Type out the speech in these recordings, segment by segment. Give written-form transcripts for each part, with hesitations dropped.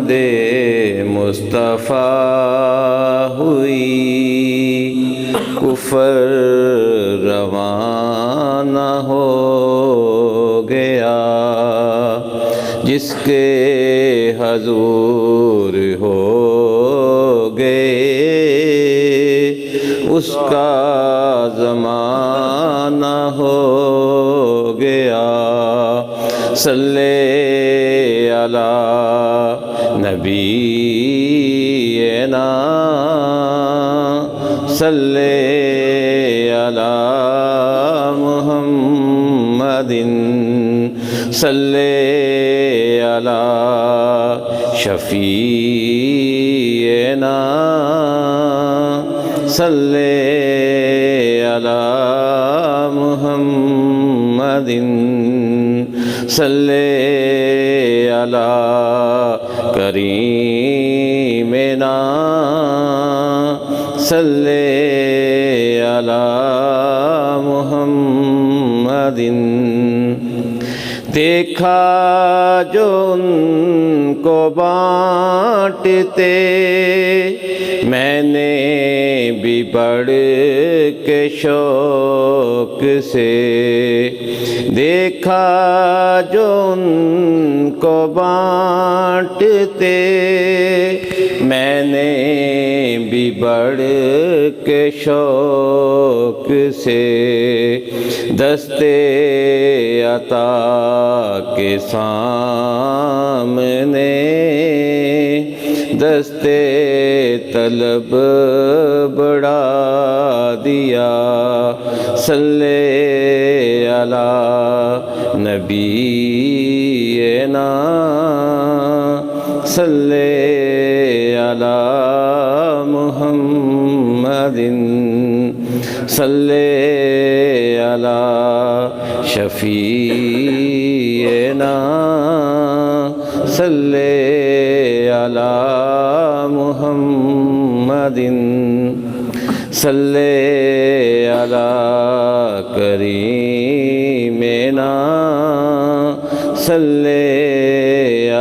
آمد مصطفیٰ ہوئی، کفر روانہ ہو گیا، جس کے حضور ہو گئے اس کا زمانہ ہو گیا۔ صلی علی نبینا، صلی علی محمد، صلی علی شفیعنا، صلی علی محمد، صلی علی کریمنا، صلی علی محمد۔ دیکھا جو ان کو بانٹتے، میں نے بھی بڑھ کے شوق سے دیکھا، جو ان کو بانٹتے، میں نے بھی بڑھ کے شوق سے دستے عطا کے سامنے دستے طلب بڑھا دیا۔ صلی علی نبینا، صلی علی محمد، صلی علی شفیعنا، صلی علی محمد، صلی علی کریمنا، صلی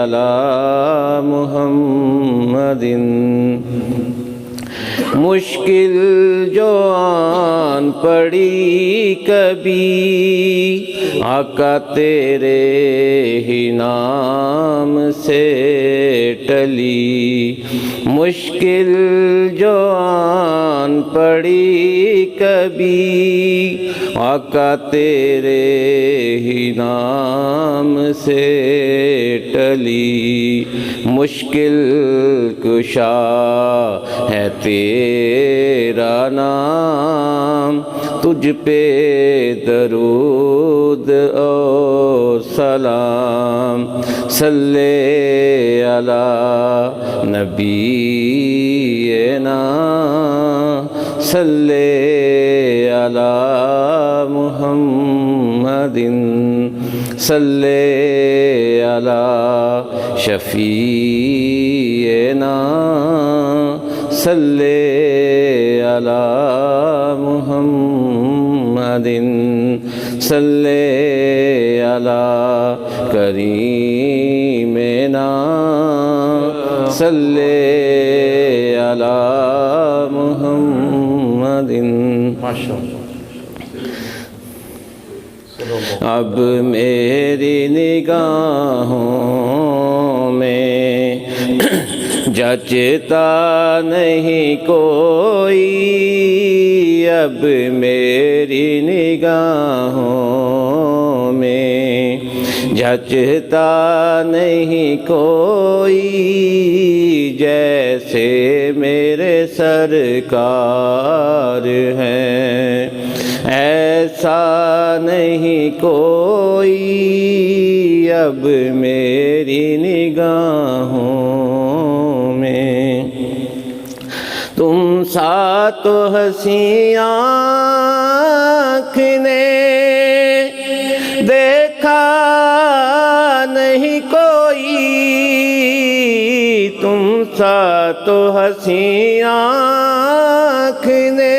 علی محمد۔ مشکل جو آن پڑی کبھی، آقا تیرے ہی نام سے ٹلی، مشکل جو آن پڑی کبھی، آقا تیرے ہی نام سے ٹلی، مشکل کشا ہے تیرا نام، تجھ پہ درود اور سلام۔ صلی علی نبینا، صلی علی محمد، صلی علی شفیعنا، صلی علی محمد، صلی علی کریمنا، صلی علی محمد۔ اب میری نگاہوں میں جچتا نہیں کوئی، اب میری نگاہوں میں جچتا نہیں کوئی، جیسے میرے سرکار ہیں ایسا نہیں کوئی، اب میری نگاہوں میں تم سا تو حسین آنکھ نے دیکھا نہیں کوئی، تم سا تو حسین آنکھ نے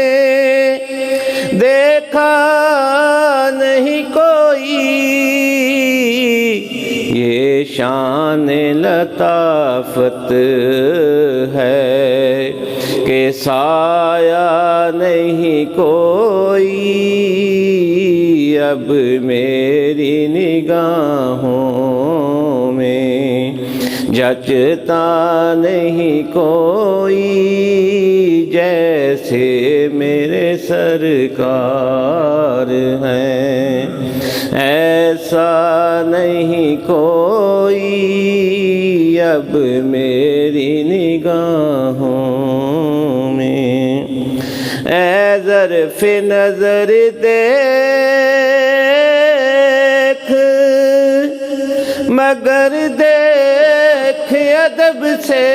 دیکھا نہیں کوئی، یہ شان لطافت ہے کہ سایہ نہیں کوئی اب میری نگاہوں میں، جچتا نہیں کوئی جیسے میرے سرکار ہیں، ایسا نہیں کوئی اب میری نگاہوں میں۔ اے ظرف نظر دیکھ مگر دیکھ ادب سے،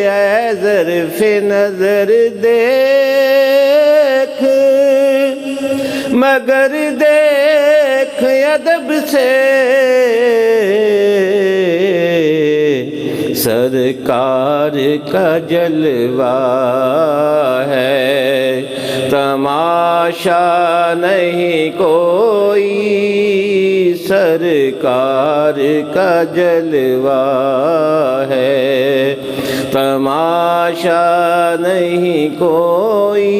اے ظرف نظر دیکھ مگر دیکھ ادب سے، سرکار کا جلوہ ہے تماشا نہیں کوئی، سرکار کا جلوہ ہے تماشا نہیں کوئی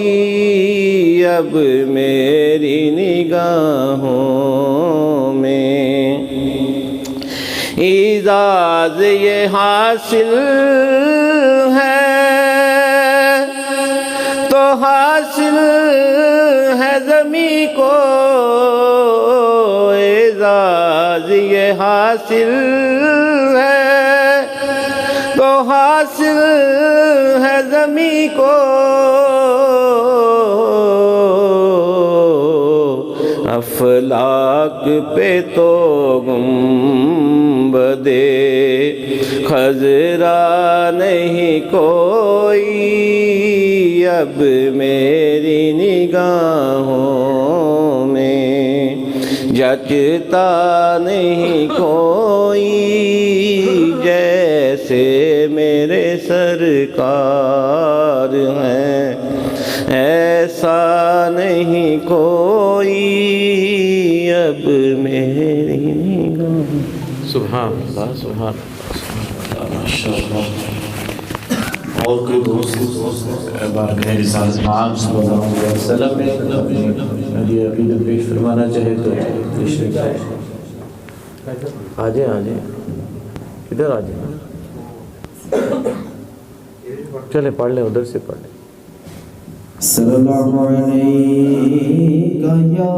اب میری نگاہوں میں۔ اعزاز یہ حاصل ہے تو حاصل ہے زمیں کو، اعزاز یہ حاصل ہے تو حاصل ہے زمیں کو، افلاک پہ تو گنبدِ خضرا نہیں کوئی اب میری نگاہوں میں، جچتا نہیں کوئی جیسے میرے سرکار ہیں، ایسا نہیں کوئی اب میری نگاہ۔ سبحان اللہ سبحان اللہ ماشاءاللہ۔ اور کوئی دوست بارگاہ رسالت عام صلی اللہ علیہ وسلم میں اپنی عقیدت پیش فرمانا چاہے تو تشریف لائیں۔ آ جائیں ادھر آ جائیں، چلے پڑھ لیں ادھر سے پڑھ لیں۔ صلی اللہ علیہ یا